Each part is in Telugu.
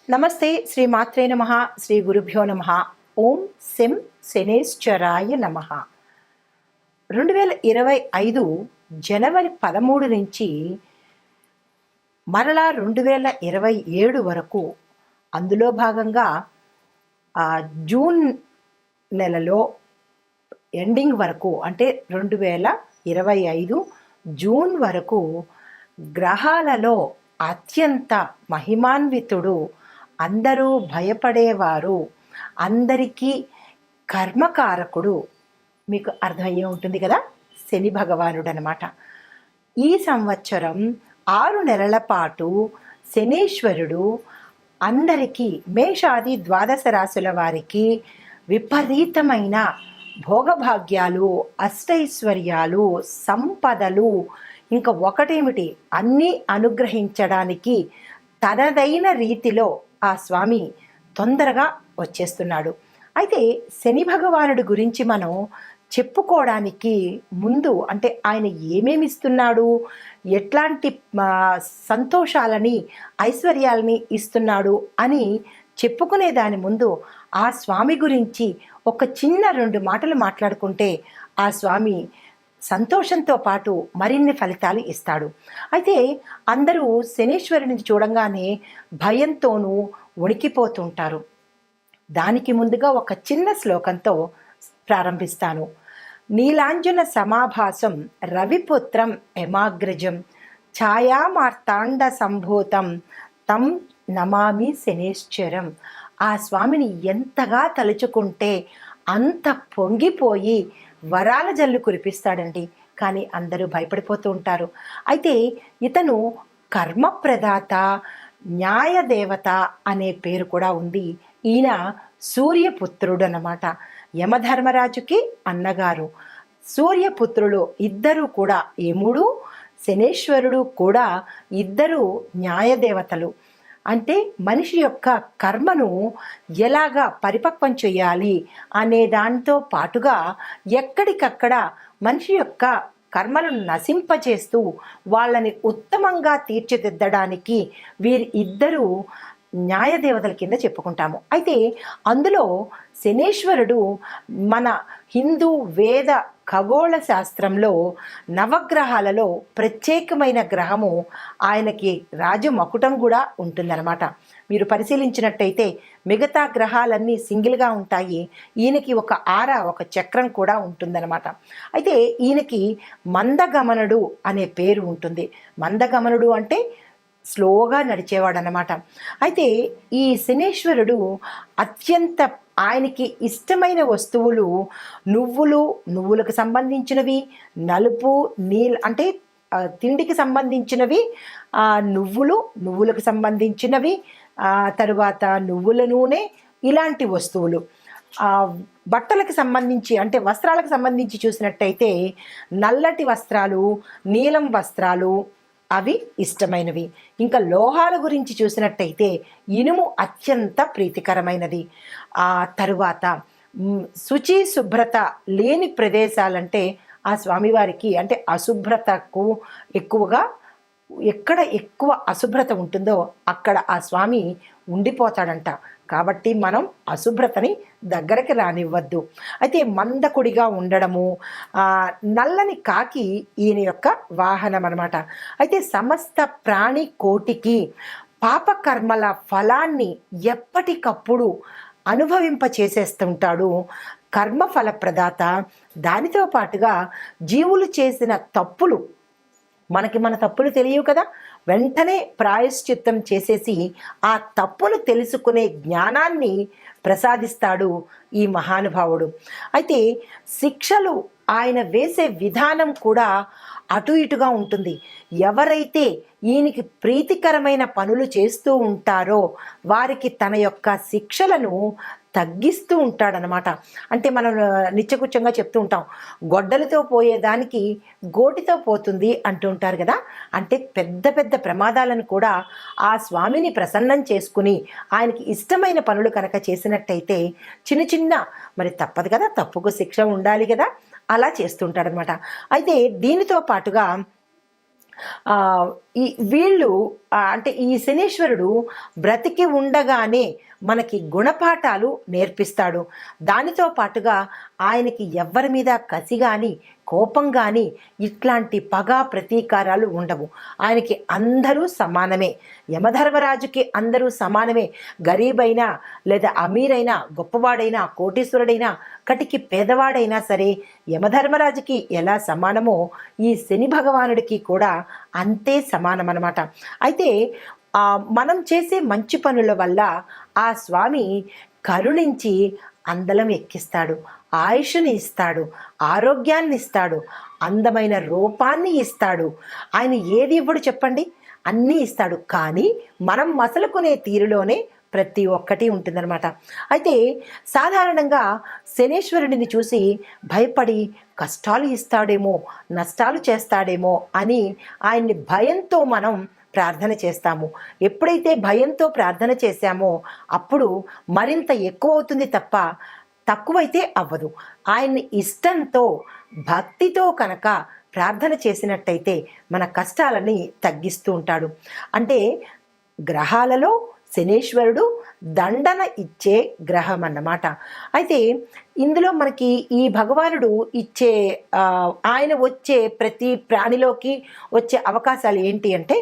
నమస్తే. శ్రీ మాత్రే నమః. శ్రీ గురుభ్యో నమః. ఓం శం శనేశ్వరాయ నమః. 2025 జనవరి 13 నుంచి మరలా 2027 వరకు, అందులో భాగంగా జూన్ నెలలో ఎండింగ్ వరకు, అంటే 2025 జూన్ వరకు గ్రహాలలో అత్యంత మహిమాన్వితుడు, అందరూ భయపడేవారు, అందరికీ కర్మకారకుడు, మీకు అర్థమయ్యే ఉంటుంది కదా, శని భగవానుడు అనమాట. ఈ సంవత్సరం 6 నెలల పాటు శనీశ్వరుడు అందరికీ, మేషాది ద్వాదశ రాశుల వారికి విపరీతమైన భోగభాగ్యాలు, అష్టైశ్వర్యాలు, సంపదలు, ఇంకా ఒకటేమిటి, అన్నీ అనుగ్రహించడానికి తనదైన రీతిలో ఆ స్వామి తొందరగా వచ్చేస్తున్నాడు. అయితే శని భగవానుడి గురించి మనం చెప్పుకోవడానికి ముందు, అంటే ఆయన ఏమేమి ఇస్తున్నాడు, ఎట్లాంటి సంతోషాలని, ఐశ్వర్యాలని ఇస్తున్నాడు అని చెప్పుకునే దాని ముందు ఆ స్వామి గురించి ఒక చిన్న 2 మాటలు మాట్లాడుకుంటే ఆ స్వామి సంతోషంతో పాటు మరిన్ని ఫలితాలు ఇస్తాడు. అయితే అందరూ శనీశ్వరుని చూడంగానే భయంతోనూ వణికిపోతుంటారు. దానికి ముందుగా ఒక చిన్న శ్లోకంతో ప్రారంభిస్తాను. నీలాంజన సమాభాసం రవిపుత్రం యమాగ్రజం ఛాయామార్తాండ సంభూతం తం నమామి శనేశ్వరం. ఆ స్వామిని ఎంతగా తలుచుకుంటే అంత పొంగిపోయి వరాల జల్లు కురిపిస్తాడండి. కానీ అందరూ భయపడిపోతూ ఉంటారు. అయితే ఇతను కర్మప్రదాత, న్యాయదేవత అనే పేరు కూడా ఉంది. ఈయన సూర్యపుత్రుడు అన్నమాట. యమధర్మరాజుకి అన్నగారు. సూర్యపుత్రులు ఇద్దరు కూడా, యముడు శనేశ్వరుడు కూడా ఇద్దరు న్యాయదేవతలు. అంటే మనిషి యొక్క కర్మను ఎలాగా పరిపక్వం చేయాలి అనే దాంతో పాటుగా ఎక్కడికక్కడ మనిషి యొక్క కర్మలను నశింపచేస్తూ వాళ్ళని ఉత్తమంగా తీర్చిదిద్దడానికి వీరి ఇద్దరు న్యాయదేవతల కింద చెప్పుకుంటాము. అయితే అందులో శనేశ్వరుడు మన హిందూ వేద ఖగోళ శాస్త్రంలో నవగ్రహాలలో ప్రత్యేకమైన గ్రహము. ఆయనకి రాజమకుటం కూడా ఉంటుందన్నమాట. మీరు పరిశీలించినట్టయితే మిగతా గ్రహాలన్నీ సింగిల్గా ఉంటాయి, ఈయనకి ఒక ఒక చక్రం కూడా ఉంటుందన్నమాట. అయితే ఈయనకి మందగమనుడు అనే పేరు ఉంటుంది. మందగమనుడు అంటే స్లోగా నడిచేవాడు అన్నమాట. అయితే ఈ శనేశ్వరుడు అత్యంత, ఆయనకి ఇష్టమైన వస్తువులు నువ్వులకు సంబంధించినవి, నలుపు అంటే తిండికి సంబంధించినవి, నువ్వులకు సంబంధించినవి, తరువాత నువ్వుల నూనె, ఇలాంటి వస్తువులు. బట్టలకు సంబంధించి, అంటే వస్త్రాలకు సంబంధించి చూసినట్టయితే నల్లటి వస్త్రాలు, నీలం వస్త్రాలు అవి ఇష్టమైనవి. ఇంకా లోహాల గురించి చూసినట్టయితే ఇనుము అత్యంత ప్రీతికరమైనది. ఆ తరువాత శుచి శుభ్రత లేని ప్రదేశాలంటే ఆ స్వామివారికి, అంటే అశుభ్రతకు ఎక్కువగా, ఎక్కడ ఎక్కువ అశుభ్రత ఉంటుందో అక్కడ ఆ స్వామి ఉండిపోతాడంట. కాబట్టి మనం అశుభ్రతని దగ్గరికి రానివ్వద్దు. అయితే మందకుడిగా ఉండడము, నల్లని కాకి ఈయన యొక్క వాహనం అన్నమాట. అయితే సమస్త ప్రాణి కోటికి పాపకర్మల ఫలాన్ని ఎప్పటికప్పుడు అనుభవింపచేసేస్తుంటాడు. కర్మఫల ప్రదాత. దానితో పాటుగా జీవులు చేసిన తప్పులు, మన తప్పులు తెలియవు కదా, వెంటనే ప్రాయశ్చిత్తం చేసేసి ఆ తప్పును తెలుసుకునే జ్ఞానాన్ని ప్రసాదిస్తాడు ఈ మహానుభావుడు. అయితే శిక్షలు ఆయన వేసే విధానం కూడా అటు ఇటుగా ఉంటుంది. ఎవరైతే ఈయనకి ప్రీతికరమైన పనులు చేస్తూ ఉంటారో వారికి తన యొక్క శిక్షలను తగ్గిస్తూ ఉంటాడనమాట. అంటే మనం నిత్యకృత్యంగా చెప్తూ ఉంటాం, గొడ్డలతో పోయేదానికి గోటితో పోతుంది అంటూ ఉంటారు కదా. అంటే పెద్ద పెద్ద ప్రమాదాలను కూడా ఆ స్వామిని ప్రసన్నం చేసుకుని ఆయనకి ఇష్టమైన పనులు కనుక చేసినట్టయితే చిన్న చిన్న, మరి తప్పదు కదా, తప్పుకు శిక్ష ఉండాలి కదా, అలా చేస్తుంటాడనమాట. అయితే దీనితో పాటుగా ఆహ్, ఈ వీళ్ళు అంటే ఈ శనీశ్వరుడు బ్రతికి ఉండగానే మనకి గుణపాఠాలు నేర్పిస్తాడు. దానితో పాటుగా ఆయనకి ఎవ్వరి మీద కసి గాని, కోపం గాని, ఇట్లాంటి పగ, ప్రతీకారాలు ఉండవు. ఆయనకి అందరూ సమానమే. యమధర్మరాజుకి అందరూ సమానమే. గరీబైనా లేదా అమీరైనా, గొప్పవాడైనా, కోటీశ్వరుడైనా, కటికి పేదవాడైనా సరే యమధర్మరాజుకి ఎలా సమానమో ఈ శని భగవానుడికి కూడా అంతే సమానమనమాట. అయితే మనం చేసే మంచి పనుల వల్ల ఆ స్వామి కరుణించి అందలం ఎక్కిస్తాడు, ఆయుష్ని ఇస్తాడు, ఆరోగ్యాన్ని ఇస్తాడు, అందమైన రూపాన్ని ఇస్తాడు. ఆయన ఏది ఇవ్వడు చెప్పండి, అన్నీ ఇస్తాడు. కానీ మనం మసలుకునే తీరులోనే ప్రతి ఒక్కటి ఉంటుందన్నమాట. అయితే సాధారణంగా శనేశ్వరుడిని చూసి భయపడి కష్టాలు ఇస్తాడేమో, నష్టాలు చేస్తాడేమో అని ఆయన్ని భయంతో మనం ప్రార్థన చేస్తాము. ఎప్పుడైతే భయంతో ప్రార్థన చేశామో అప్పుడు మరింత ఎక్కువ అవుతుంది తప్ప తక్కువైతే అవ్వదు. ఆయన్ని ఇష్టంతో, భక్తితో కనుక ప్రార్థన చేసినట్టయితే మన కష్టాలని తగ్గిస్తూ ఉంటాడు. అంటే గ్రహాలలో శనీశ్వరుడు దండన ఇచ్చే గ్రహం అన్నమాట. అయితే ఇందులో మనకి ఈ భగవానుడు ఇచ్చే ఆయన వచ్చే ప్రతి ప్రాణిలోకి వచ్చే అవకాశాలు ఏంటి అంటే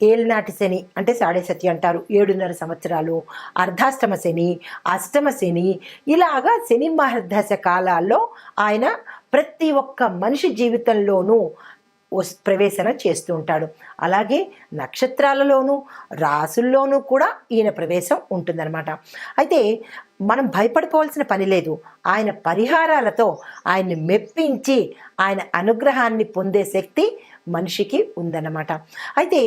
ఏలినాటి శని అంటే సాడే సతి అంటారు, 7.5 సంవత్సరాలు, అర్ధాష్టమ శని, అష్టమ శని, ఇలాగా శని మహర్దశ కాలాల్లో ఆయన ప్రతి ఒక్క మనిషి జీవితంలోనూ ప్రవేశన చేస్తూ ఉంటాడు. అలాగే నక్షత్రాలలోనూ రాసుల్లోనూ కూడా ఈయన ప్రవేశం ఉంటుందన్నమాట. అయితే మనం భయపడిపోవాల్సిన పని లేదు. ఆయన పరిహారాలతో ఆయన్ని మెప్పించి ఆయన అనుగ్రహాన్ని పొందే శక్తి మనిషికి ఉందన్నమాట. అయితే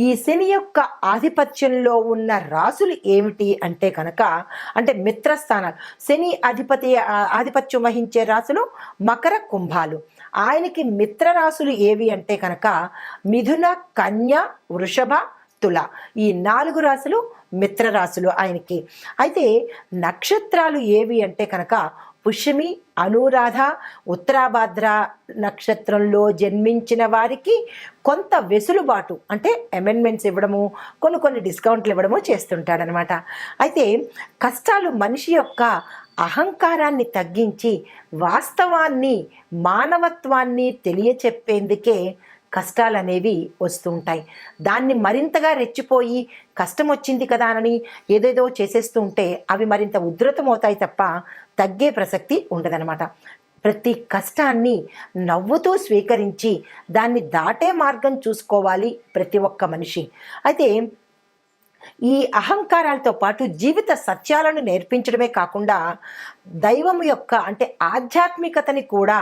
ఈ శని యొక్క ఆధిపత్యంలో ఉన్న రాసులు ఏమిటి అంటే కనుక, అంటే మిత్రస్థానాలు, శని ఆధిపత్యం వహించే రాసులు మకర, కుంభాలు. ఆయనకి మిత్ర రాసులు ఏవి అంటే కనుక మిథున, కన్య, వృషభ, తుల. ఈ 4 రాసులు మిత్ర రాసులు ఆయనకి. అయితే నక్షత్రాలు ఏవి అంటే కనుక పుష్యమి, అనురాధ, ఉత్తరాభాద్ర నక్షత్రంలో జన్మించిన వారికి కొంత వెసులుబాటు అంటే అమెండ్మెంట్స్ ఇవ్వడము, కొన్ని డిస్కౌంట్లు ఇవ్వడము చేస్తుంటాడనమాట. అయితే కష్టాలు మనిషి యొక్క అహంకారాన్ని తగ్గించి వాస్తవాన్ని, మానవత్వాన్ని తెలియచెప్పేందుకే కష్టాలు అనేవి వస్తూ ఉంటాయి. దాన్ని మరింతగా రెచ్చిపోయి కష్టం వచ్చింది కదా అని ఏదేదో చేసేస్తూ ఉంటే అవి మరింత ఉధృతమవుతాయి తప్ప తగ్గే ప్రసక్తి ఉండదనమాట. ప్రతి కష్టాన్ని నవ్వుతూ స్వీకరించి దాన్ని దాటే మార్గం చూసుకోవాలి ప్రతి ఒక్క మనిషి. అయితే ఈ అహంకారాలతో పాటు జీవిత సత్యాలను నేర్పించడమే కాకుండా దైవం యొక్క అంటే ఆధ్యాత్మికతని కూడా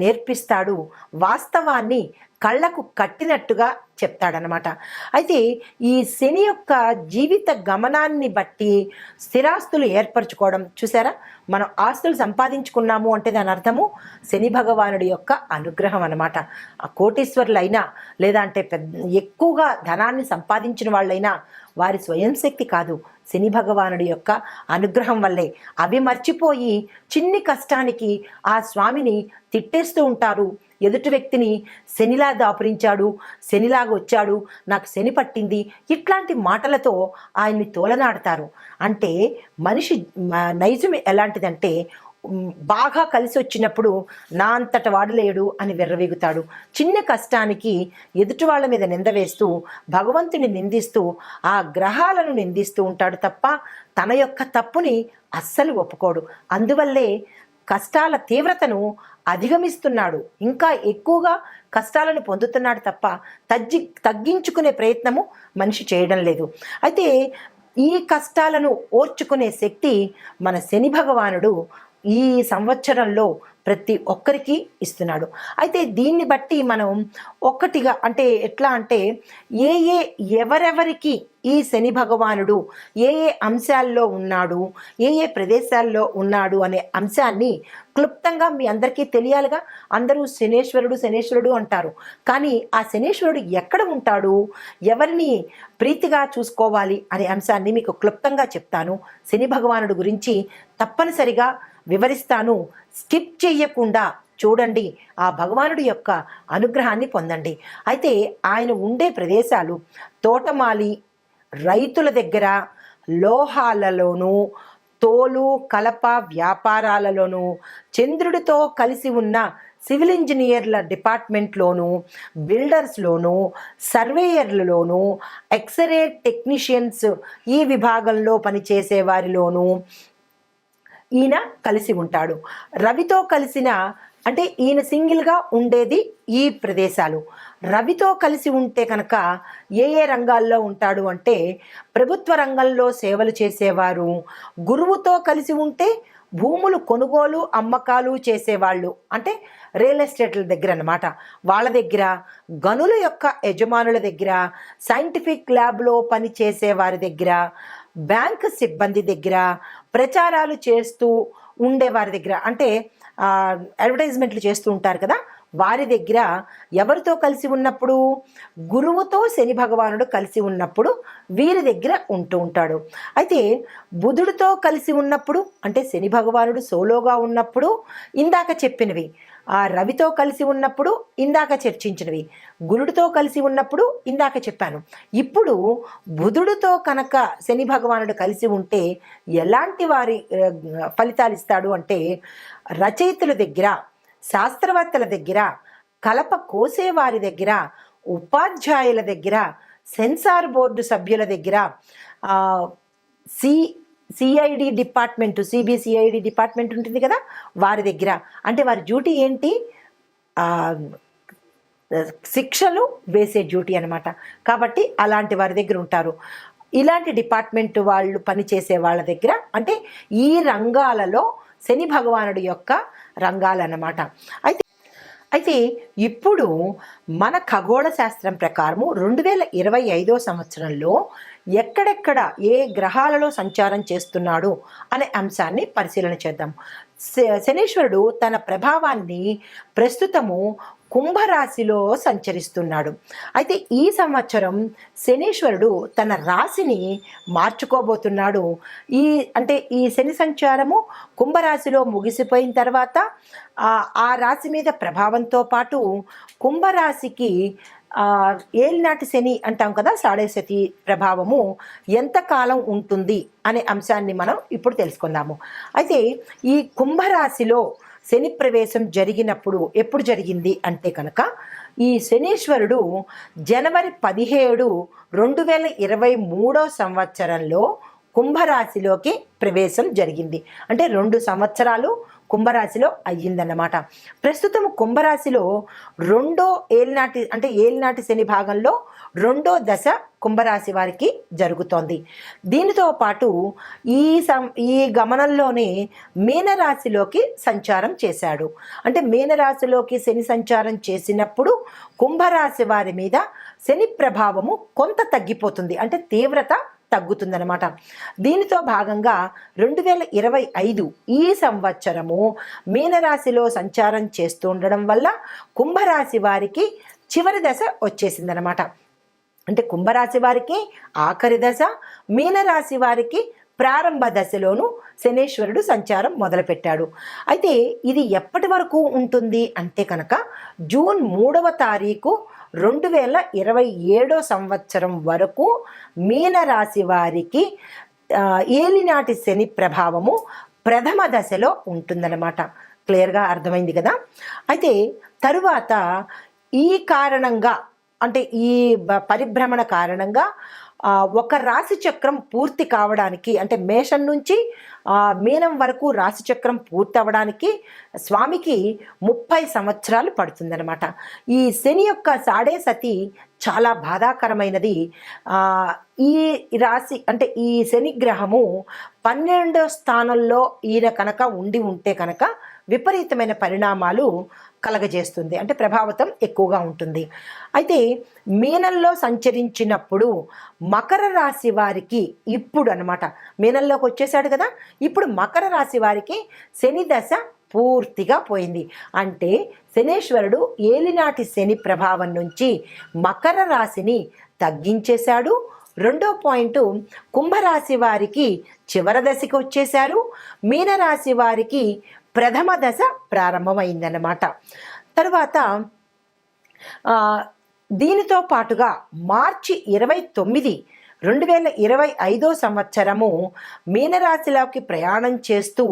నేర్పిస్తాడు. వాస్తవాన్ని కళ్ళకు కట్టినట్టుగా చెప్తాడనమాట. అయితే ఈ శని యొక్క జీవిత గమనాన్ని బట్టి స్థిరాస్తులు ఏర్పరచుకోవడం చూసారా, మనం ఆస్తులు సంపాదించుకున్నాము అంటే దాని అర్థము శని భగవానుడి యొక్క అనుగ్రహం అనమాట. ఆ కోటీశ్వరులైనా లేదా అంటే ఎక్కువగా ధనాన్ని సంపాదించిన వాళ్ళైనా వారి స్వయం శక్తి కాదు, శని భగవానుడి యొక్క అనుగ్రహం వల్లే. అవి మర్చిపోయి చిన్ని కష్టానికి ఆ స్వామిని తిట్టేస్తూ ఉంటారు. ఎదుటి వ్యక్తిని శనిలా దాపురించాడు, శనిలాగా వచ్చాడు, నాకు శని పట్టింది, ఇట్లాంటి మాటలతో ఆయన్ని తోలనాడతారు. అంటే మనిషి నైజం ఎలాంటిదంటే బాగా కలిసి వచ్చినప్పుడు నా అంతట వాడలేడు అని విర్రవీగుతాడు. చిన్న కష్టానికి ఎదుటి వాళ్ళ మీద నింద వేస్తూ భగవంతుని నిందిస్తూ ఆ గ్రహాలను నిందిస్తూ ఉంటాడు తప్ప తన యొక్క తప్పుని అస్సలు ఒప్పుకోడు. అందువల్లే కష్టాల తీవ్రతను అధిగమిస్తున్నాడు, ఇంకా ఎక్కువగా కష్టాలను పొందుతున్నాడు తప్ప తగ్గించుకునే ప్రయత్నము మనిషి చేయడం లేదు. అయితే ఈ కష్టాలను ఓర్చుకునే శక్తి మన శని భగవానుడు ఈ సంవత్సరంలో ప్రతి ఒక్కరికి ఇస్తున్నాడు. అయితే దీన్ని బట్టి మనం ఒక్కటిగా అంటే ఎట్లా అంటే ఎవరెవరికి ఈ శని భగవానుడు ఏ అంశాల్లో ఉన్నాడు, ఏ ప్రదేశాల్లో ఉన్నాడు అనే అంశాన్ని క్లుప్తంగా మీ అందరికీ తెలియాలిగా. అందరూ శనేశ్వరుడు అంటారు, కానీ ఆ శనేశ్వరుడు ఎక్కడ ఉంటాడు, ఎవరిని ప్రీతిగా చూసుకోవాలి అనే అంశాన్ని మీకు క్లుప్తంగా చెప్తాను. శని భగవానుడు గురించి తప్పనిసరిగా వివరిస్తాను. స్కిప్ చేయకుండా చూడండి, ఆ భగవానుడి యొక్క అనుగ్రహాన్ని పొందండి. అయితే ఆయన ఉండే ప్రదేశాలు తోటమాలి, రైతుల దగ్గర, లోహాలలోనూ, తోలు కలప వ్యాపారాలలోనూ, చంద్రుడితో కలిసి ఉన్న సివిల్ ఇంజనీర్ల డిపార్ట్మెంట్లోనూ, బిల్డర్స్లోనూ, సర్వేయర్లలోనూ, ఎక్స్రే టెక్నీషియన్స్ ఈ విభాగంలో పనిచేసే వారిలోనూ ఈయన కలిసి ఉంటాడు. రవితో కలిసిన అంటే ఈయన సింగిల్గా ఉండేది ఈ ప్రదేశాలు. రవితో కలిసి ఉంటే కనుక ఏ ఏ రంగాల్లో ఉంటాడు అంటే ప్రభుత్వ రంగంలో సేవలు చేసేవారు, గురువుతో కలిసి ఉంటే భూములు కొనుగోలు అమ్మకాలు చేసేవాళ్ళు, అంటే రియల్ ఎస్టేట్ల దగ్గర అన్నమాట, వాళ్ళ దగ్గర, గనుల యొక్క యజమానుల దగ్గర, సైంటిఫిక్ ల్యాబ్లో పని చేసే వారి దగ్గర, బ్యాంక్ సిబ్బంది దగ్గర, ప్రచారాలు చేస్తూ ఉండేవారి దగ్గర, అంటే అడ్వర్టైజ్మెంట్లు చేస్తూ ఉంటారు కదా, వారి దగ్గర ఎవరితో కలిసి ఉన్నప్పుడు, గురువుతో శని భగవానుడు కలిసి ఉన్నప్పుడు వీరి దగ్గర ఉంటూ ఉంటాడు. అయితే బుధుడితో కలిసి ఉన్నప్పుడు అంటే శని భగవానుడు సోలోగా ఉన్నప్పుడు ఇందాక చెప్పినవి, ఆ రవితో కలిసి ఉన్నప్పుడు ఇందాక చర్చించినవి, గురుడితో కలిసి ఉన్నప్పుడు ఇందాక చెప్పాను. ఇప్పుడు బుధుడితో కనుక శని భగవానుడు కలిసి ఉంటే ఎలాంటి వారి ఫలితాలు ఇస్తాడు అంటే, రచయితల దగ్గర, శాస్త్రవేత్తల దగ్గర, కలప కోసేవారి దగ్గర, ఉపాధ్యాయుల దగ్గర, సెన్సార్ బోర్డు సభ్యుల దగ్గర, సిఐడి డిపార్ట్మెంటు, సిబిసిఐడి డిపార్ట్మెంట్ ఉంటుంది కదా, వారి దగ్గర, అంటే వారి డ్యూటీ ఏంటి, శిక్షలు వేసే డ్యూటీ అనమాట. కాబట్టి అలాంటి వారి దగ్గర ఉంటారు. ఇలాంటి డిపార్ట్మెంట్ వాళ్ళు పనిచేసే వాళ్ళ దగ్గర, అంటే ఈ రంగాలలో శని భగవానుడి యొక్క రంగాలన్నమాట. అయితే ఇప్పుడు మన ఖగోళ శాస్త్రం ప్రకారము 2025 సంవత్సరంలో ఎక్కడెక్కడ ఏ గ్రహాలలో సంచారం చేస్తున్నాడు అనే అంశాన్ని పరిశీలన చేద్దాం. శనీశ్వరుడు తన ప్రభావాన్ని ప్రస్తుతము కుంభరాశిలో సంచరిస్తున్నాడు. అయితే ఈ సంవత్సరం శనీశ్వరుడు తన రాశిని మార్చుకోబోతున్నాడు. ఈ శని సంచారము కుంభరాశిలో ముగిసిపోయిన తర్వాత ఆ రాశి మీద ప్రభావంతో పాటు కుంభరాశికి ఏలినాటి శని అంటాం కదా, సాడేశతి ప్రభావము ఎంతకాలం ఉంటుంది అనే అంశాన్ని మనం ఇప్పుడు తెలుసుకుందాము. అయితే ఈ కుంభరాశిలో శని ప్రవేశం జరిగినప్పుడు ఎప్పుడు జరిగింది అంటే కనుక, ఈ శనీశ్వరుడు జనవరి 17, 2023 సంవత్సరంలో కుంభరాశిలోకి ప్రవేశం జరిగింది. అంటే 2 సంవత్సరాలు కుంభరాశిలో అయ్యిందన్నమాట. ప్రస్తుతం కుంభరాశిలో ఏలినాటి శని భాగంలో 2వ దశ కుంభరాశి వారికి జరుగుతోంది. దీనితో పాటు ఈ గమనంలోనే మీనరాశిలోకి సంచారం చేశాడు. అంటే మీనరాశిలోకి శని సంచారం చేసినప్పుడు కుంభరాశి వారి మీద శని ప్రభావము కొంత తగ్గిపోతుంది, అంటే తీవ్రత తగ్గుతుందన్నమాట. దీనితో భాగంగా 2025 ఈ సంవత్సరము మీనరాశిలో సంచారం చేస్తూ ఉండడం వల్ల కుంభరాశి వారికి చివరి దశ వచ్చేసిందనమాట. అంటే కుంభరాశి వారికి ఆఖరి దశ, మీనరాశి వారికి ప్రారంభ దశలోనూ శనీశ్వరుడు సంచారం మొదలుపెట్టాడు. అయితే ఇది ఎప్పటి వరకు ఉంటుంది అంటే కనుక జూన్ 3వ తారీఖు 2027 సంవత్సరం వరకు మీనరాశి వారికి ఏలినాటి శని ప్రభావము ప్రథమ దశలో ఉంటుందన్నమాట. క్లియర్గా అర్థమైంది కదా. అయితే తరువాత ఈ కారణంగా, అంటే ఈ పరిభ్రమణ కారణంగా ఒక రాశి చక్రం పూర్తి కావడానికి, అంటే మేషం నుంచి మీనం వరకు రాశి చక్రం పూర్తి అవ్వడానికి స్వామికి 30 సంవత్సరాలు పడుతుందన్నమాట. ఈ శని యొక్క సాడే సతి చాలా బాధాకరమైనది. ఈ రాశి అంటే ఈ శని గ్రహము 12వ స్థానంలో ఈయన కనుక ఉంటే కనుక విపరీతమైన పరిణామాలు కలగజేస్తుంది, అంటే ప్రభావితం ఎక్కువగా ఉంటుంది. అయితే మీనంలో సంచరించినప్పుడు మకర రాశి వారికి ఇప్పుడు అన్నమాట, మీనంలోకి వచ్చేసాడు కదా, ఇప్పుడు మకర రాశి వారికి శని దశ పూర్తిగా పోయింది. అంటే శనీశ్వరుడు ఏలినాటి శని ప్రభావం నుంచి మకర రాశిని తగ్గించేశాడు. 2వ పాయింట్, కుంభరాశి వారికి చివరి దశకి వచ్చేశారు. మీనరాశి వారికి ప్రథమ దశ ప్రారంభమైందన్నమాట. తరువాత దీనితో పాటుగా మార్చి 29, 2025 సంవత్సరము మీనరాశిలోకి ప్రయాణం చేస్తూ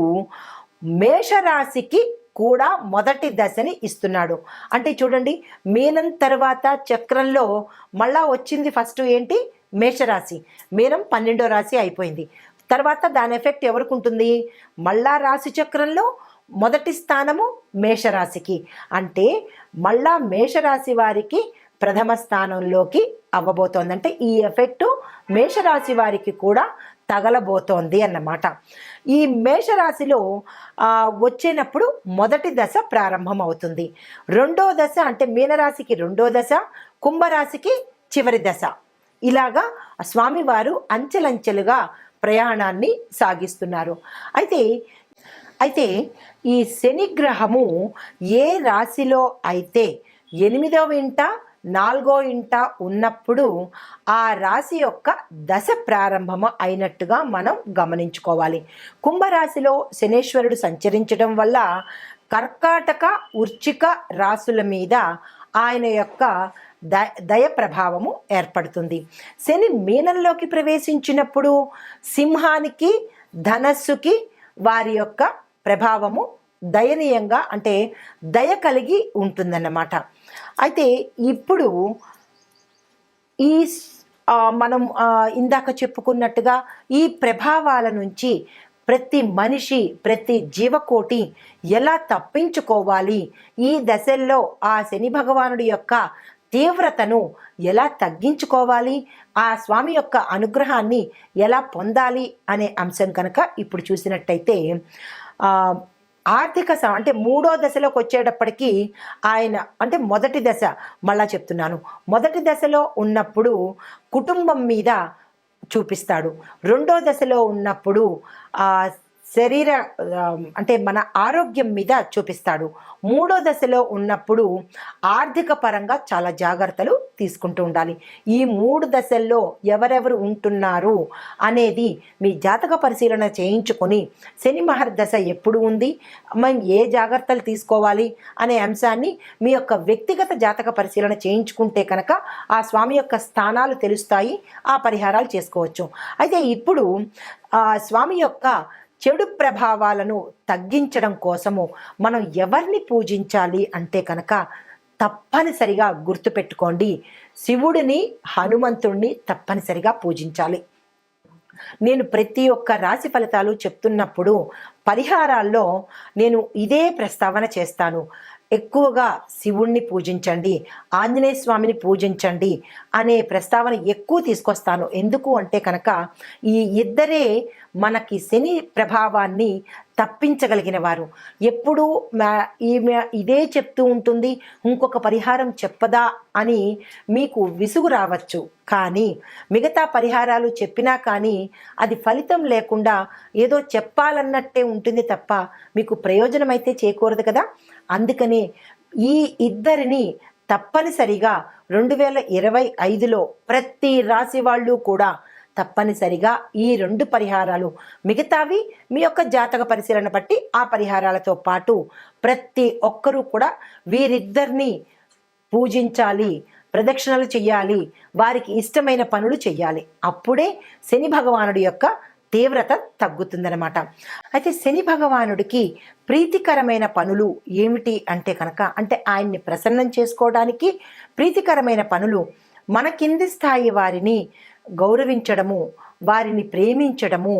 మేషరాశికి కూడా మొదటి దశని ఇస్తున్నాడు. అంటే చూడండి, మీనం తర్వాత చక్రంలో మళ్ళా వచ్చింది ఫస్ట్ ఏంటి, మేషరాశి. మీనం 12వ రాశి అయిపోయింది. తర్వాత దాని ఎఫెక్ట్ ఎవరికి ఉంటుంది, మళ్ళా రాశి చక్రంలో మొదటి స్థానము మేషరాశికి. అంటే మళ్ళా మేషరాశి వారికి ప్రథమ స్థానంలోకి అవ్వబోతోంది. అంటే ఈ ఎఫెక్టు మేషరాశి వారికి కూడా తగలబోతోంది అన్నమాట. ఈ మేషరాశిలో వచ్చేటప్పుడు మొదటి దశ ప్రారంభం అవుతుంది. రెండో దశ అంటే మీనరాశికి రెండో దశ, కుంభరాశికి చివరి దశ. ఇలాగా స్వామివారు అంచెలంచెలుగా ప్రయాణాన్ని సాగిస్తున్నారు. అయితే ఈ శని గ్రహము ఏ రాశిలో అయితే 8వ ఇంట 4వ ఇంట ఉన్నప్పుడు ఆ రాశి యొక్క దశ ప్రారంభము అయినట్టుగా మనం గమనించుకోవాలి. కుంభరాశిలో శనేశ్వరుడు సంచరించడం వల్ల కర్కాటక, వృశ్చిక రాశుల మీద ఆయన యొక్క దయ ప్రభావము ఏర్పడుతుంది. శని మీనంలోకి ప్రవేశించినప్పుడు సింహానికి, ధనస్సుకి వారి యొక్క ప్రభావము దయనీయంగా, అంటే దయ కలిగి ఉంటుందన్నమాట. అయితే ఇప్పుడు ఈ మనం ఇందాక చెప్పుకున్నట్టుగా ఈ ప్రభావాల నుంచి ప్రతి మనిషి, ప్రతి జీవకోటి ఎలా తప్పించుకోవాలి, ఈ దశల్లో ఆ శని భగవానుడి యొక్క తీవ్రతను ఎలా తగ్గించుకోవాలి, ఆ స్వామి యొక్క అనుగ్రహాన్ని ఎలా పొందాలి అనే అంశం కనుక ఇప్పుడు చూసినట్టయితే ఆర్థిక అంటే 3వ దశలోకి వచ్చేటప్పటికీ ఆయన, అంటే మొదటి దశ మళ్ళా చెప్తున్నాను, మొదటి దశలో ఉన్నప్పుడు కుటుంబం మీద చూపిస్తాడు. రెండో దశలో ఉన్నప్పుడు శరీర అంటే మన ఆరోగ్యం మీద చూపిస్తాడు. 3వ దశలో ఉన్నప్పుడు ఆర్థిక పరంగా చాలా జాగ్రత్తలు తీసుకుంటూ ఉండాలి. ఈ 3 దశల్లో ఎవరెవరు ఉంటున్నారు అనేది మీ జాతక పరిశీలన చేయించుకొని శని మహర్దశ ఎప్పుడు ఉంది, మనం ఏ జాగ్రత్తలు తీసుకోవాలి అనే అంశాన్ని మీ యొక్క వ్యక్తిగత జాతక పరిశీలన చేయించుకుంటే కనుక ఆ స్వామి యొక్క స్థానాలు తెలుస్తాయి, ఆ పరిహారాలు చేసుకోవచ్చు. అయితే ఇప్పుడు స్వామి యొక్క చెడు ప్రభావాలను తగ్గించడం కోసము మనం ఎవరిని పూజించాలి అంటే కనుక తప్పనిసరిగా గుర్తుపెట్టుకోండి, శివుడిని, హనుమంతుడిని తప్పనిసరిగా పూజించాలి. నేను ప్రతి ఒక్క రాశి ఫలితాలు చెప్తున్నప్పుడు పరిహారాల్లో నేను ఇదే ప్రస్తావన చేస్తాను. ఎక్కువగా శివుణ్ణి పూజించండి, ఆంజనేయ స్వామిని పూజించండి అనే ప్రస్తావన ఎక్కువ తీసుకొస్తాను. ఎందుకు అంటే కనుక ఈ ఇద్దరే మనకి శని ప్రభావాన్ని తప్పించగలిగిన వారు. ఎప్పుడూ ఈమె ఇదే చెప్తూ ఉంటుంది, ఇంకొక పరిహారం చెప్పదా అని మీకు విసుగు రావచ్చు. కానీ మిగతా పరిహారాలు చెప్పినా కానీ అది ఫలితం లేకుండా ఏదో చెప్పాలన్నట్టే ఉంటుంది తప్ప మీకు ప్రయోజనం అయితే చేకూరదు కదా. అందుకని ఈ ఇద్దరిని తప్పనిసరిగా 2025లో ప్రతి రాశి వాళ్ళు కూడా తప్పనిసరిగా ఈ 2 పరిహారాలు, మిగతావి మీ యొక్క జాతక పరిశీలన బట్టి ఆ పరిహారాలతో పాటు ప్రతి ఒక్కరూ కూడా వీరిద్దరిని పూజించాలి, ప్రదక్షిణలు చెయ్యాలి, వారికి ఇష్టమైన పనులు చెయ్యాలి. అప్పుడే శని భగవానుడి యొక్క తీవ్రత తగ్గుతుందన్నమాట. అయితే శని భగవానుడికి ప్రీతికరమైన పనులు ఏమిటి అంటే కనుక, అంటే ఆయన్ని ప్రసన్నం చేసుకోవడానికి ప్రీతికరమైన పనులు మన కింది స్థాయి వారిని గౌరవించడము, వారిని ప్రేమించడము,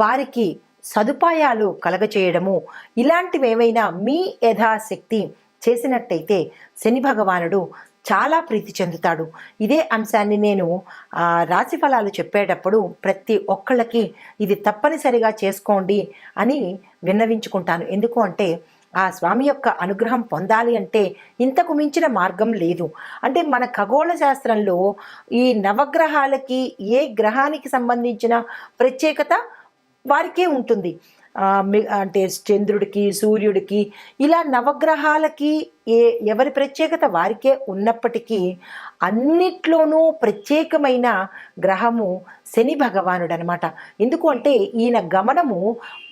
వారికి సదుపాయాలు కలగచేయడము, ఇలాంటివి ఏవైనా మీ యథాశక్తి చేసినట్టయితే శని భగవానుడు చాలా ప్రీతి చెందుతాడు. ఇదే అంశాన్ని నేను రాశి ఫలాలు చెప్పేటప్పుడు ప్రతి ఒక్కళ్ళకి ఇది తప్పనిసరిగా చేసుకోండి అని విన్నవించుకుంటాను. ఎందుకు అంటే ఆ స్వామి యొక్క అనుగ్రహం పొందాలి అంటే ఇంతకు మించిన మార్గం లేదు. అంటే మన ఖగోళ శాస్త్రంలో ఈ నవగ్రహాలకి ఏ గ్రహానికి సంబంధించిన ప్రత్యేకత వారికే ఉంటుంది. అంటే చంద్రుడికి, సూర్యుడికి, ఇలా నవగ్రహాలకి ఎవరి ప్రత్యేకత వారికే ఉన్నప్పటికీ అన్నిట్లోనూ ప్రత్యేకమైన గ్రహము శని భగవానుడు అనమాట. ఎందుకు అంటే ఈయన గమనము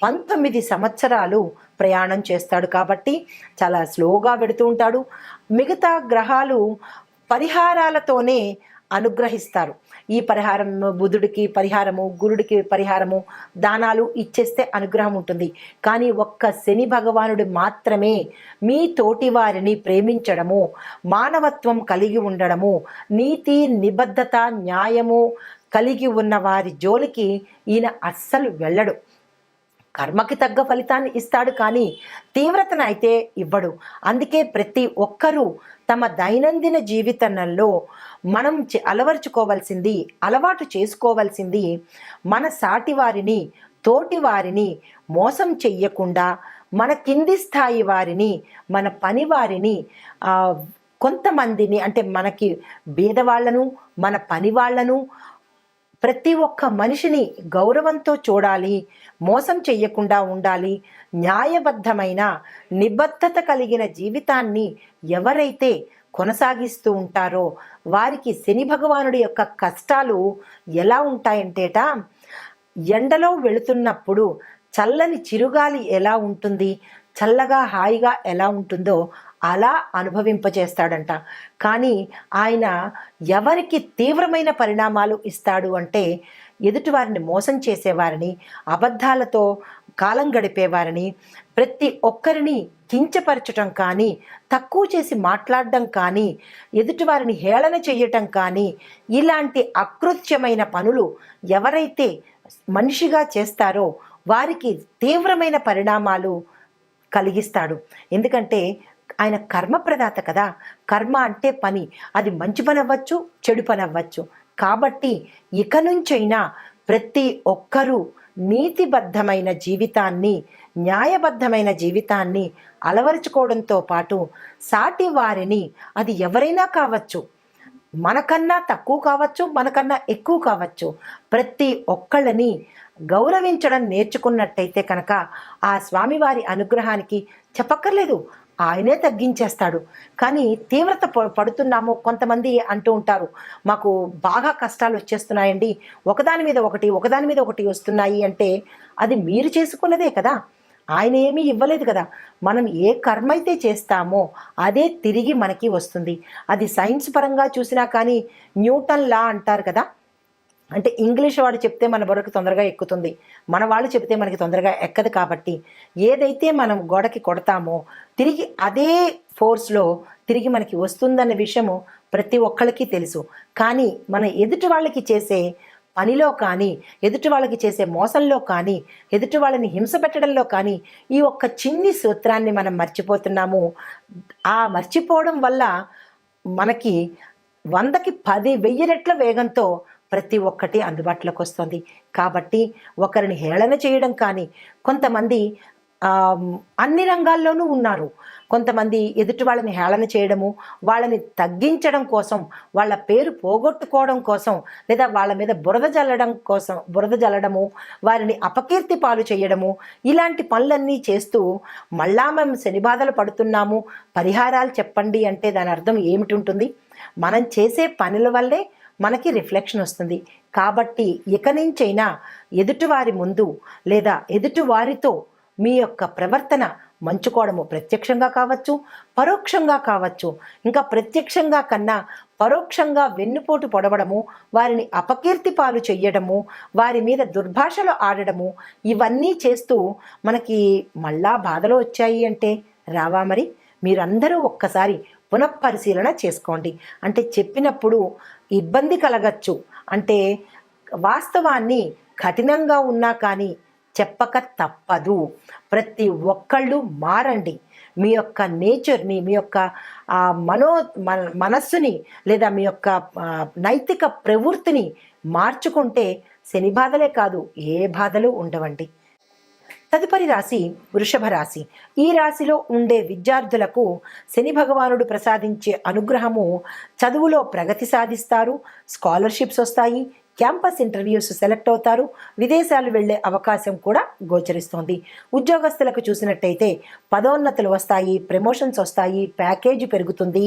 19 సంవత్సరాలు ప్రయాణం చేస్తాడు కాబట్టి చాలా స్లోగా పెడుతూ ఉంటాడు. మిగతా గ్రహాలు పరిహారాలతోనే అనుగ్రహిస్తారు. ఈ పరిహారం బుధుడికి పరిహారము, గురుడికి పరిహారము, దానాలు ఇచ్చేస్తే అనుగ్రహం ఉంటుంది. కానీ ఒక్క శని భగవానుడు మాత్రమే మీ తోటి వారిని ప్రేమించడము, మానవత్వం కలిగి ఉండడము, నీతి నిబద్ధత న్యాయము కలిగి ఉన్న వారి జోలికి ఈయన అస్సలు వెళ్ళడు. కర్మకి తగ్గ ఫలితాన్ని ఇస్తాడు కానీ తీవ్రతను అయితే ఇవ్వడు. అందుకే ప్రతి ఒక్కరూ తమ దైనందిన జీవితంలో మనం అలవాటు చేసుకోవాల్సింది మన సాటి వారిని, తోటి వారిని మోసం చెయ్యకుండా, మన కింది స్థాయి వారిని, మన పని వారిని, కొంతమందిని అంటే మనకి బీదవాళ్లను, మన పని వాళ్ళను, ప్రతి ఒక్క మనిషిని గౌరవంతో చూడాలి, మోసం చెయ్యకుండా ఉండాలి. న్యాయబద్ధమైన నిబద్ధత కలిగిన జీవితాన్ని ఎవరైతే కొనసాగిస్తూ ఉంటారో వారికి శని భగవానుడి యొక్క కష్టాలు ఎలా ఉంటాయంటేట, ఎండలో వెళుతున్నప్పుడు చల్లని చిరుగాలి ఎలా ఉంటుంది, చల్లగా హాయిగా ఎలా ఉంటుందో అలా అనుభవింపచేస్తాడంట. కానీ ఆయన ఎవరికి తీవ్రమైన పరిణామాలు ఇస్తాడు అంటే ఎదుటివారిని మోసం చేసేవారిని, అబద్ధాలతో కాలం గడిపేవారిని, ప్రతి ఒక్కరిని కించపరచటం కానీ, తక్కువ చేసి మాట్లాడడం కానీ, ఎదుటివారిని హేళన చేయటం కానీ, ఇలాంటి అకృత్యమైన పనులు ఎవరైతే మనిషిగా చేస్తారో వారికి తీవ్రమైన పరిణామాలు కలిగిస్తాడు. ఎందుకంటే ఆయన కర్మప్రదాత కదా. కర్మ అంటే పని, అది మంచి పని అవ్వచ్చు, చెడు పని అవ్వచ్చు. కాబట్టి ఇక నుంచైనా ప్రతి ఒక్కరూ నీతిబద్ధమైన జీవితాన్ని, న్యాయబద్ధమైన జీవితాన్ని అలవరుచుకోవడంతో పాటు సాటి వారిని, అది ఎవరైనా కావచ్చు, మనకన్నా తక్కువ కావచ్చు, మనకన్నా ఎక్కువ కావచ్చు, ప్రతి ఒక్కళ్ళని గౌరవించడం నేర్చుకున్నట్టయితే కనుక ఆ స్వామివారి అనుగ్రహానికి చెప్పక్కర్లేదు, ఆయనే తగ్గించేస్తాడు. కానీ తీవ్రత పడుతున్నాము. కొంతమంది అంటూ ఉంటారు, మాకు బాగా కష్టాలు వచ్చేస్తున్నాయండి, ఒకదాని మీద ఒకటి వస్తున్నాయి అంటే అది మీరు చేసుకున్నదే కదా, ఆయన ఏమీ ఇవ్వలేదు కదా. మనం ఏ కర్మ అయితే చేస్తామో అదే తిరిగి మనకి వస్తుంది. అది సైన్స్ పరంగా చూసినా కానీ న్యూటన్ లా అంటారు కదా, అంటే ఇంగ్లీష్ వాడు చెప్తే మన బుర్రకు తొందరగా ఎక్కుతుంది, మన వాళ్ళు చెప్తే మనకి తొందరగా ఎక్కదు. కాబట్టి ఏదైతే మనం గోడకి కొడతామో తిరిగి అదే ఫోర్స్లో తిరిగి మనకి వస్తుందన్న విషయము ప్రతి ఒక్కళ్ళకి తెలుసు. కానీ మన ఎదుటి వాళ్ళకి చేసే పనిలో కానీ, ఎదుటి వాళ్ళకి చేసే మోసంలో కానీ, ఎదుటి వాళ్ళని హింస పెట్టడంలో కానీ ఈ ఒక్క చిన్ని సూత్రాన్ని మనం మర్చిపోతున్నాము. ఆ మర్చిపోవడం వల్ల మనకి 100కి 10,000 రెట్ల వేగంతో ప్రతి ఒక్కటి అందుబాటులోకి వస్తుంది. కాబట్టి ఒకరిని హేళన చేయడం కానీ, కొంతమంది అన్ని రంగాల్లోనూ ఉన్నారు. కొంతమంది ఎదుటి వాళ్ళని హేళన చేయడము, వాళ్ళని తగ్గించడం కోసం, వాళ్ళ పేరు పోగొట్టుకోవడం కోసం, లేదా వాళ్ళ మీద బురద జల్లడము, వారిని అపకీర్తి పాలు చేయడము, ఇలాంటి పనులన్నీ చేస్తూ మళ్ళా మేము శని బాధలు పడుతున్నాము, పరిహారాలు చెప్పండి అంటే దాని అర్థం ఏమిటి ఉంటుంది? మనం చేసే పనుల వల్లే మనకి రిఫ్లెక్షన్ వస్తుంది. కాబట్టి ఇక నుంచైనా ఎదుటివారి ముందు లేదా ఎదుటివారితో మీ యొక్క ప్రవర్తన మంచుకోవడము, ప్రత్యక్షంగా కావచ్చు, పరోక్షంగా కావచ్చు, ఇంకా ప్రత్యక్షంగా కన్నా పరోక్షంగా వెన్నుపోటు పొడవడము, వారిని అపకీర్తి పాలు చెయ్యడము, వారి మీద దుర్భాషలు ఆడడము, ఇవన్నీ చేస్తూ మనకి మళ్ళా బాధలు వచ్చాయి అంటే రావా? మరి మీరందరూ ఒక్కసారి పునఃపరిశీలన చేసుకోండి. అంటే చెప్పినప్పుడు ఇబ్బంది కలగచ్చు, అంటే వాస్తవాన్ని కఠినంగా ఉన్నా కానీ చెప్పక తప్పదు. ప్రతి ఒక్కళ్ళు మారండి. మీ యొక్క నేచర్ని, మీ యొక్క మనస్సుని లేదా మీ యొక్క నైతిక ప్రవృత్తిని మార్చుకుంటే శని బాధలే కాదు, ఏ బాధలు ఉండవండి. తదుపరి రాశి వృషభ రాశి. ఈ రాశిలో ఉండే విద్యార్థులకు శని భగవానుడు ప్రసాదించే అనుగ్రహము, చదువులో ప్రగతి సాధిస్తారు, స్కాలర్షిప్స్ వస్తాయి, క్యాంపస్ ఇంటర్వ్యూస్ సెలెక్ట్ అవుతారు, విదేశాలు వెళ్ళే అవకాశం కూడా గోచరిస్తోంది. ఉద్యోగస్తులకు చూసినట్టయితే పదోన్నతులు వస్తాయి, ప్రమోషన్స్ వస్తాయి, ప్యాకేజీ పెరుగుతుంది,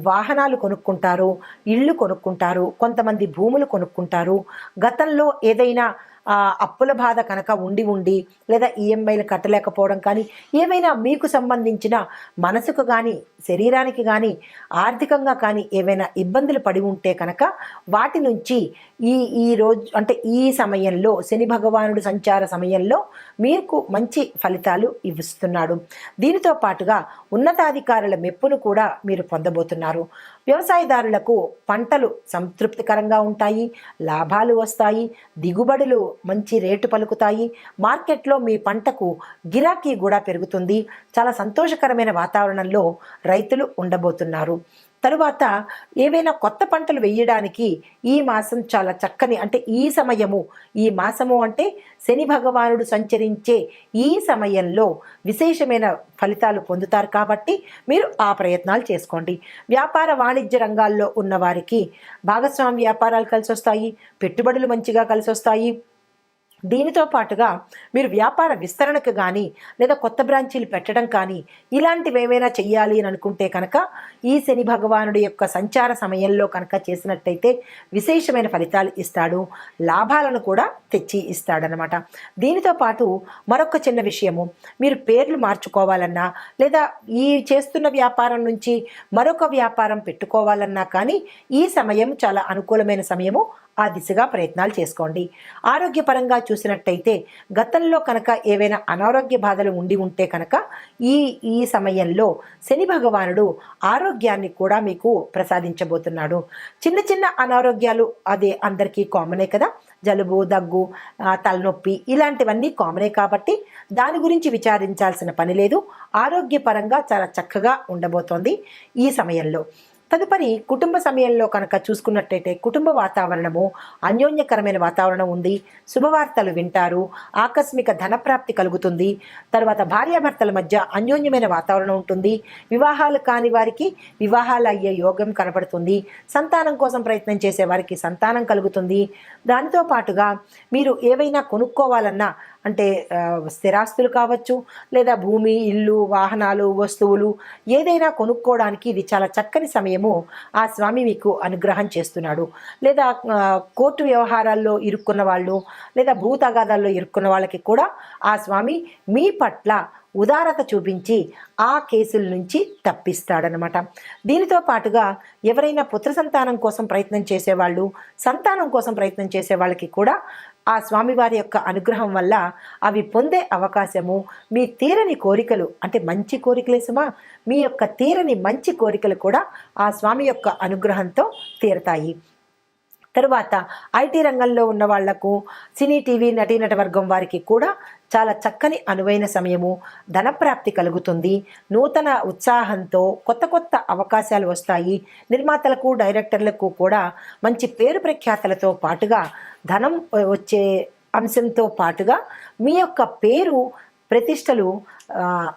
వాహనాలు కొనుక్కుంటారు, ఇళ్ళు కొనుక్కుంటారు, కొంతమంది భూములు కొనుక్కుంటారు. గతంలో ఏదైనా అప్పుల బాధ కనుక ఉండి లేదా ఈఎంఐలు కట్టలేకపోవడం కానీ, ఏవైనా మీకు సంబంధించిన మనసుకు కానీ శరీరానికి కానీ ఆర్థికంగా కానీ ఏవైనా ఇబ్బందులు పడి ఉంటే కనుక వాటి నుంచి ఈ రోజు అంటే ఈ సమయంలో శని భగవానుడు సంచార సమయంలో మీకు మంచి ఫలితాలు ఇస్తున్నాడు. దీనితో పాటుగా ఉన్నతాధికారుల మెప్పును కూడా మీరు పొందబోతున్నారు. వ్యవసాయదారులకు పంటలు సంతృప్తికరంగా ఉంటాయి, లాభాలు వస్తాయి, దిగుబడులు మంచి రేటు పలుకుతాయి, మార్కెట్లో మీ పంటకు గిరాకీ కూడా పెరుగుతుంది. చాలా సంతోషకరమైన వాతావరణంలో రైతులు ఉండబోతున్నారు. తరువాత ఏవైనా కొత్త పంటలు వేయడానికి ఈ మాసం చాలా చక్కని, అంటే ఈ మాసము అంటే శని భగవానుడు సంచరించే ఈ సమయంలో విశేషమైన ఫలితాలు పొందుతారు. కాబట్టి మీరు ఆ ప్రయత్నాలు చేసుకోండి. వ్యాపార వాణిజ్య రంగాల్లో ఉన్న వారికి భాగస్వామి వ్యాపారాలు కలిసి వస్తాయి, పెట్టుబడులు మంచిగా కలిసి వస్తాయి. దీనితో పాటుగా మీరు వ్యాపార విస్తరణకు కానీ లేదా కొత్త బ్రాంచీలు పెట్టడం కానీ ఇలాంటివి ఏమైనా చెయ్యాలి అని అనుకుంటే కనుక ఈ శని భగవానుడి యొక్క సంచార సమయంలో కనుక చేసినట్టయితే విశేషమైన ఫలితాలు ఇస్తాడు, లాభాలను కూడా తెచ్చి ఇస్తాడనమాట. దీనితో పాటు మరొక చిన్న విషయము, మీరు పేర్లు మార్చుకోవాలన్నా లేదా ఈ చేస్తున్న వ్యాపారం నుంచి మరొక వ్యాపారం పెట్టుకోవాలన్నా కానీ ఈ సమయం చాలా అనుకూలమైన సమయము. ఆ దిశగా ప్రయత్నాలు చేసుకోండి. ఆరోగ్యపరంగా చూసినట్టయితే గతంలో కనుక ఏవైనా అనారోగ్య బాధలు ఉంటే కనుక ఈ సమయంలో శని భగవానుడు ఆరోగ్యాన్ని కూడా మీకు ప్రసాదించబోతున్నాడు. చిన్న చిన్న అనారోగ్యాలు అదే అందరికీ కామనే కదా, జలుబు, దగ్గు, తలనొప్పి ఇలాంటివన్నీ కామనే కాబట్టి దాని గురించి విచారించాల్సిన పని లేదు. ఆరోగ్యపరంగా చాలా చక్కగా ఉండబోతోంది ఈ సమయంలో. తదుపరి కుటుంబ సమయంలో కనుక చూసుకున్నట్టయితే కుటుంబ వాతావరణము అన్యోన్యకరమైన వాతావరణం ఉంది. శుభవార్తలు వింటారు, ఆకస్మిక ధనప్రాప్తి కలుగుతుంది. తర్వాత భార్యాభర్తల మధ్య అన్యోన్యమైన వాతావరణం ఉంటుంది. వివాహాలు కాని వారికి వివాహాలు అయ్యే యోగం కనబడుతుంది. సంతానం కోసం ప్రయత్నం చేసే వారికి సంతానం కలుగుతుంది. దానితో పాటుగా మీరు ఏవైనా కొనుక్కోవాలన్నా, అంటే స్థిరాస్తులు కావచ్చు లేదా భూమి, ఇల్లు, వాహనాలు, వస్తువులు ఏదైనా కొనుక్కోవడానికి ఇది చాలా చక్కని సమయము. ఆ స్వామి మీకు అనుగ్రహం చేస్తున్నాడు. లేదా కోర్టు వ్యవహారాల్లో ఇరుక్కున్న వాళ్ళు లేదా భూ తగాదాల్లో ఇరుక్కున్న వాళ్ళకి కూడా ఆ స్వామి మీ పట్ల ఉదారత చూపించి ఆ కేసుల నుంచి తప్పిస్తాడనమాట. దీనితో పాటుగా ఎవరైనా పుత్ర సంతానం కోసం ప్రయత్నం చేసేవాళ్ళు, సంతానం కోసం ప్రయత్నం చేసే వాళ్ళకి కూడా ఆ స్వామివారి యొక్క అనుగ్రహం వల్ల అవి పొందే అవకాశము, మీ తీరని కోరికలు, అంటే మంచి కోరికలే సుమా, మీ యొక్క తీరని మంచి కోరికలు కూడా ఆ స్వామి యొక్క అనుగ్రహంతో తీరతాయి. తరువాత ఐటీ రంగంలో ఉన్న వాళ్లకు, సినీ టీవీ నటీనట వర్గం వారికి కూడా చాలా చక్కని అనువైన సమయము. ధనప్రాప్తి కలుగుతుంది. నూతన ఉత్సాహంతో కొత్త కొత్త అవకాశాలు వస్తాయి. నిర్మాతలకు, డైరెక్టర్లకు కూడా మంచి పేరు ప్రఖ్యాతలతో పాటుగా ధనం వచ్చే అంశంతో పాటుగా మీ యొక్క పేరు ప్రతిష్టలు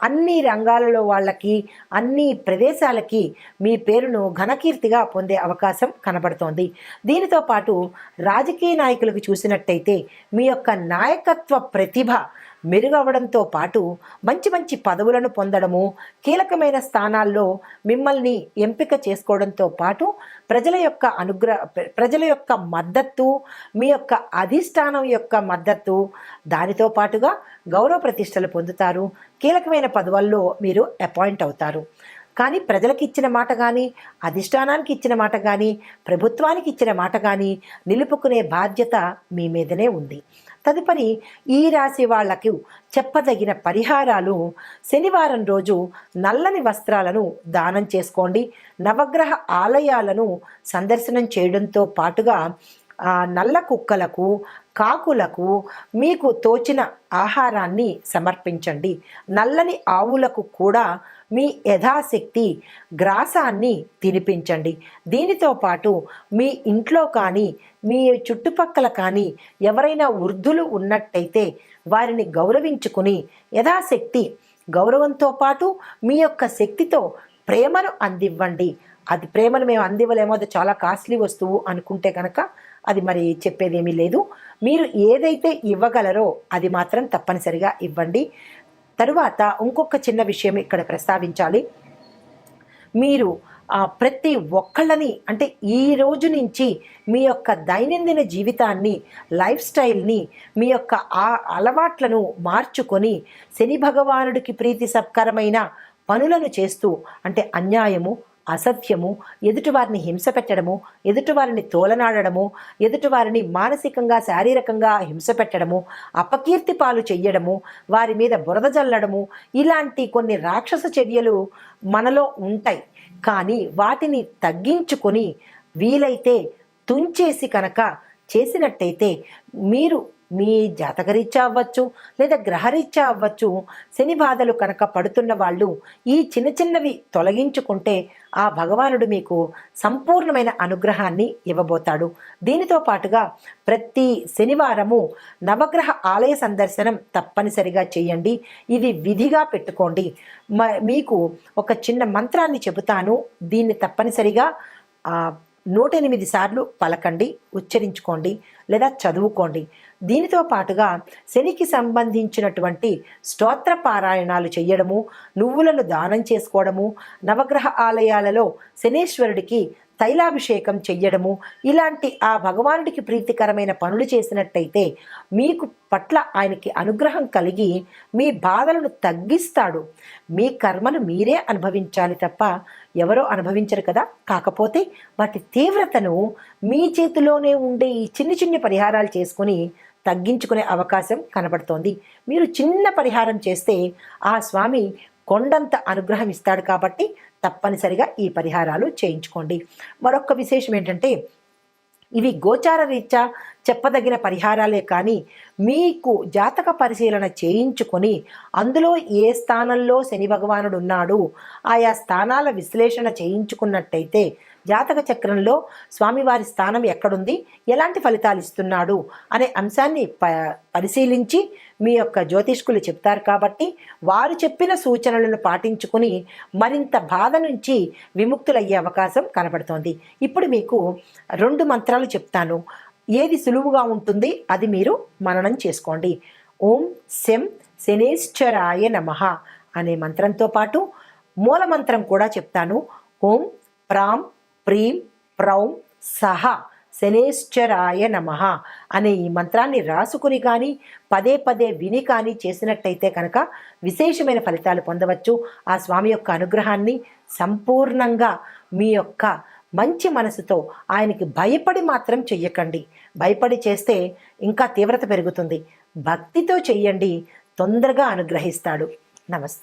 అన్ని రంగాలలో వాళ్ళకి, అన్ని ప్రదేశాలకి మీ పేరును ఘనకీర్తిగా పొందే అవకాశం కనబడుతోంది. దీనితో పాటు రాజకీయ నాయకులకు చూసినట్టయితే మీ యొక్క నాయకత్వ ప్రతిభ మెరుగవడంతో పాటు మంచి మంచి పదవులను పొందడము, కీలకమైన స్థానాల్లో మిమ్మల్ని ఎంపిక చేసుకోవడంతో పాటు ప్రజల యొక్క మద్దతు, మీ యొక్క అధిష్టానం యొక్క మద్దతు, దానితో పాటుగా గౌరవ ప్రతిష్టలు పొందుతారు. కీలకమైన పదవుల్లో మీరు అపాయింట్ అవుతారు. కానీ ప్రజలకు ఇచ్చిన మాట కానీ, అధిష్టానానికి ఇచ్చిన మాట కానీ, ప్రభుత్వానికి ఇచ్చిన మాట కానీ నిలుపుకునే బాధ్యత మీ మీదనే ఉంది. తదుపరి ఈ రాశి వాళ్లకు చెప్పదగిన పరిహారాలు: శనివారం రోజు నల్లని వస్త్రాలను దానం చేసుకోండి. నవగ్రహ ఆలయాలను సందర్శనం చేయడంతో పాటుగా నల్ల కుక్కలకు, కాకులకు మీకు తోచిన ఆహారాన్ని సమర్పించండి. నల్లని ఆవులకు కూడా మీ యథాశక్తి గ్రాసాన్ని తినిపించండి. దీనితో పాటు మీ ఇంట్లో కానీ మీ చుట్టుపక్కల కానీ ఎవరైనా వృద్ధులు ఉన్నట్టయితే వారిని గౌరవించుకుని యథాశక్తి గౌరవంతో పాటు మీ యొక్క శక్తితో ప్రేమను అందివ్వండి. అది ప్రేమను మేము అందివ్వలేమో, అది చాలా కాస్ట్లీ వస్తువు అనుకుంటే కనుక అది మరి చెప్పేదేమీ లేదు. మీరు ఏదైతే ఇవ్వగలరో అది మాత్రం తప్పనిసరిగా ఇవ్వండి. తరువాత ఇంకొక చిన్న విషయం ఇక్కడ ప్రస్తావించాలి. మీరు ప్రతి ఒక్కళ్ళని అంటే ఈ రోజు నుంచి మీ యొక్క దైనందిన జీవితాన్ని, లైఫ్ స్టైల్ని, మీ యొక్క అలవాట్లను మార్చుకొని శని భగవానుడికి ప్రీతి సత్కరమైన పనులను చేస్తూ, అంటే అన్యాయము, అసత్యము, ఎదుటివారిని హింస పెట్టడము, ఎదుటివారిని తోలనాడడము, ఎదుటివారిని మానసికంగా శారీరకంగా హింస పెట్టడము, అపకీర్తి పాలు చెయ్యడము, వారి మీద బురద జల్లడము, ఇలాంటి కొన్ని రాక్షస చర్యలు మనలో ఉంటాయి. కానీ వాటిని తగ్గించుకొని వీలైతే తుంచేసి కనుక చేసినట్టయితే మీరు మీ జాతకరీత్యా అవ్వచ్చు, లేదా గ్రహరీత్యా అవ్వచ్చు, శని బాధలు కనుక పడుతున్న వాళ్ళు ఈ చిన్న చిన్నవి తొలగించుకుంటే ఆ భగవానుడు మీకు సంపూర్ణమైన అనుగ్రహాన్ని ఇవ్వబోతాడు. దీనితో పాటుగా ప్రతి శనివారము నవగ్రహ ఆలయ సందర్శనం తప్పనిసరిగా చేయండి. ఇది విధిగా పెట్టుకోండి. మీకు ఒక చిన్న మంత్రాన్ని చెబుతాను, దీన్ని తప్పనిసరిగా 108 సార్లు పలకండి, ఉచ్చరించుకోండి లేదా చదువుకోండి. దీనితో పాటుగా శనికి సంబంధించినటువంటి స్తోత్ర పారాయణాలు చేయడము, నువ్వులను దానం చేసుకోవడము, నవగ్రహ ఆలయాలలో శనేశ్వరుడికి తైలాభిషేకం చెయ్యడము, ఇలాంటి ఆ భగవానుడికి ప్రీతికరమైన పనులు చేసినట్టయితే మీకు పట్ల ఆయనకి అనుగ్రహం కలిగి మీ బాధలను తగ్గిస్తాడు. మీ కర్మను మీరే అనుభవించాలి తప్ప ఎవరో అనుభవించరు కదా. కాకపోతే వాటి తీవ్రతను మీ చేతిలోనే ఉండే ఈ చిన్ని చిన్ని పరిహారాలు చేసుకొని తగ్గించుకునే అవకాశం కనబడుతోంది. మీరు చిన్న పరిహారం చేస్తే ఆ స్వామి కొండంత అనుగ్రహం ఇస్తాడు. కాబట్టి తప్పనిసరిగా ఈ పరిహారాలు చేయించుకోండి. మరొక విశేషం ఏంటంటే, ఇవి గోచార రీత్యా చెప్పదగిన పరిహారాలే కానీ మీకు జాతక పరిశీలన చేయించుకొని అందులో ఏ స్థానంలో శని భగవానుడు ఉన్నాడు, ఆయా స్థానాల విశ్లేషణ చేయించుకున్నట్టయితే జాతక చక్రంలో స్వామివారి స్థానం ఎక్కడుంది, ఎలాంటి ఫలితాలు ఇస్తున్నాడు అనే అంశాన్ని పరిశీలించి మీ యొక్క జ్యోతిష్కులు చెప్తారు. కాబట్టి వారు చెప్పిన సూచనలను పాటించుకుని మరింత బాధ నుంచి విముక్తులయ్యే అవకాశం కనబడుతోంది. ఇప్పుడు మీకు 2 మంత్రాలు చెప్తాను. ఏది సులువుగా ఉంటుంది అది మీరు మననం చేసుకోండి. ఓం శం శనేశ్వరాయ నమః అనే మంత్రంతో పాటు మూల మంత్రం కూడా చెప్తాను. ఓం ప్రాం ప్రీం ప్రౌం సహ శనేశ్వరాయ నమః అనే ఈ మంత్రాన్ని రాసుకుని కానీ పదే పదే విని కానీ చేసినట్టయితే కనుక విశేషమైన ఫలితాలు పొందవచ్చు. ఆ స్వామి యొక్క అనుగ్రహాన్ని సంపూర్ణంగా మీ యొక్క మంచి మనసుతో, ఆయనకి భయపడి మాత్రం చెయ్యకండి. భయపడి చేస్తే ఇంకా తీవ్రత పెరుగుతుంది. భక్తితో చెయ్యండి, తొందరగా అనుగ్రహిస్తాడు. నమస్తే.